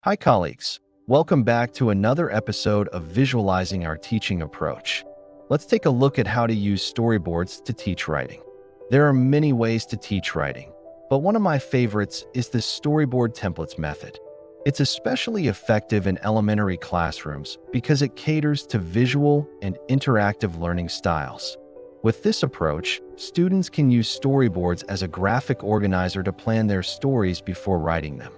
Hi, colleagues. Welcome back to another episode of Visualizing Our Teaching Approach. Let's take a look at how to use storyboards to teach writing. There are many ways to teach writing, but one of my favorites is the Storyboard Templates method. It's especially effective in elementary classrooms because it caters to visual and interactive learning styles. With this approach, students can use storyboards as a graphic organizer to plan their stories before writing them.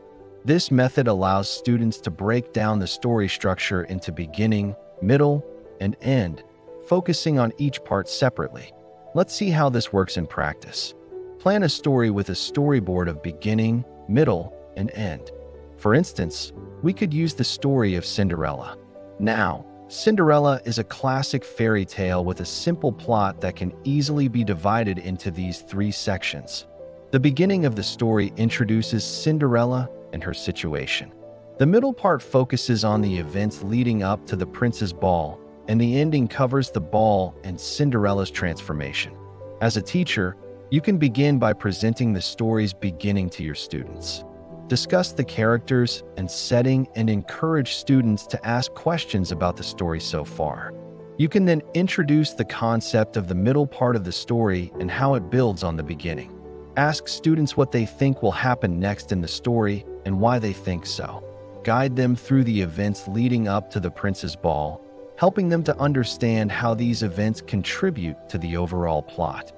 This method allows students to break down the story structure into beginning, middle, and end, focusing on each part separately. Let's see how this works in practice. Plan a story with a storyboard of beginning, middle, and end. For instance, we could use the story of Cinderella. Now, Cinderella is a classic fairy tale with a simple plot that can easily be divided into these three sections. The beginning of the story introduces Cinderella and her situation. The middle part focuses on the events leading up to the prince's ball, and the ending covers the ball and Cinderella's transformation. As a teacher, you can begin by presenting the story's beginning to your students. Discuss the characters and setting and encourage students to ask questions about the story so far. You can then introduce the concept of the middle part of the story and how it builds on the beginning. Ask students what they think will happen next in the story and why they think so. Guide them through the events leading up to the prince's ball, helping them to understand how these events contribute to the overall plot.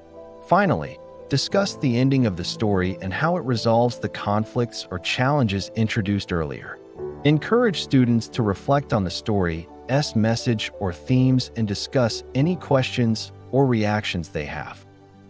Finally, discuss the ending of the story and how it resolves the conflicts or challenges introduced earlier. Encourage students to reflect on the story's message or themes and discuss any questions or reactions they have.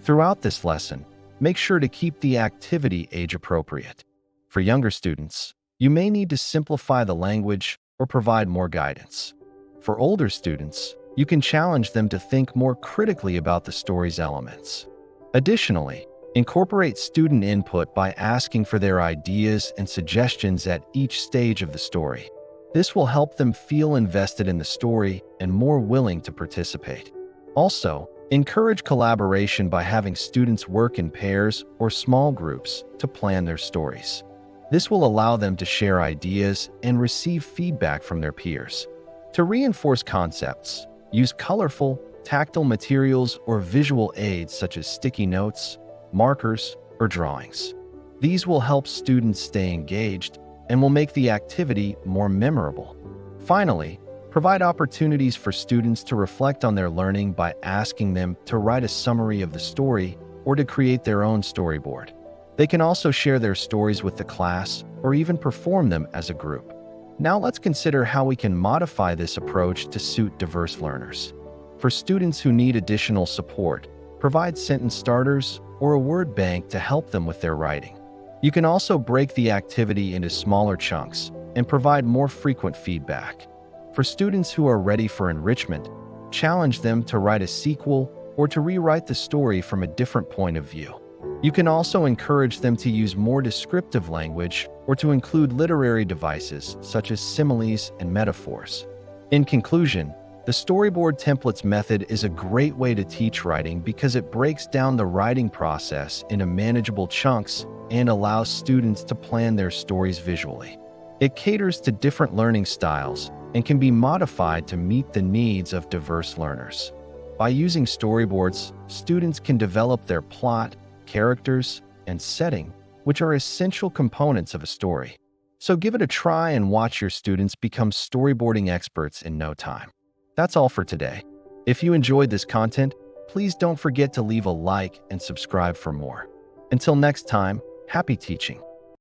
Throughout this lesson, make sure to keep the activity age-appropriate. For younger students, you may need to simplify the language or provide more guidance. For older students, you can challenge them to think more critically about the story's elements. Additionally, incorporate student input by asking for their ideas and suggestions at each stage of the story. This will help them feel invested in the story and more willing to participate. Also, encourage collaboration by having students work in pairs or small groups to plan their stories. This will allow them to share ideas and receive feedback from their peers. To reinforce concepts, use colorful, tactile materials or visual aids such as sticky notes, markers, or drawings. These will help students stay engaged and will make the activity more memorable. Finally, provide opportunities for students to reflect on their learning by asking them to write a summary of the story or to create their own storyboard. They can also share their stories with the class or even perform them as a group. Now let's consider how we can modify this approach to suit diverse learners. For students who need additional support, provide sentence starters or a word bank to help them with their writing. You can also break the activity into smaller chunks and provide more frequent feedback. For students who are ready for enrichment, challenge them to write a sequel or to rewrite the story from a different point of view. You can also encourage them to use more descriptive language or to include literary devices such as similes and metaphors. In conclusion, the Storyboard Templates method is a great way to teach writing because it breaks down the writing process into manageable chunks and allows students to plan their stories visually. It caters to different learning styles and can be modified to meet the needs of diverse learners. By using storyboards, students can develop their plot, characters, and setting, which are essential components of a story. So give it a try and watch your students become storyboarding experts in no time. That's all for today. If you enjoyed this content, please don't forget to leave a like and subscribe for more. Until next time, happy teaching.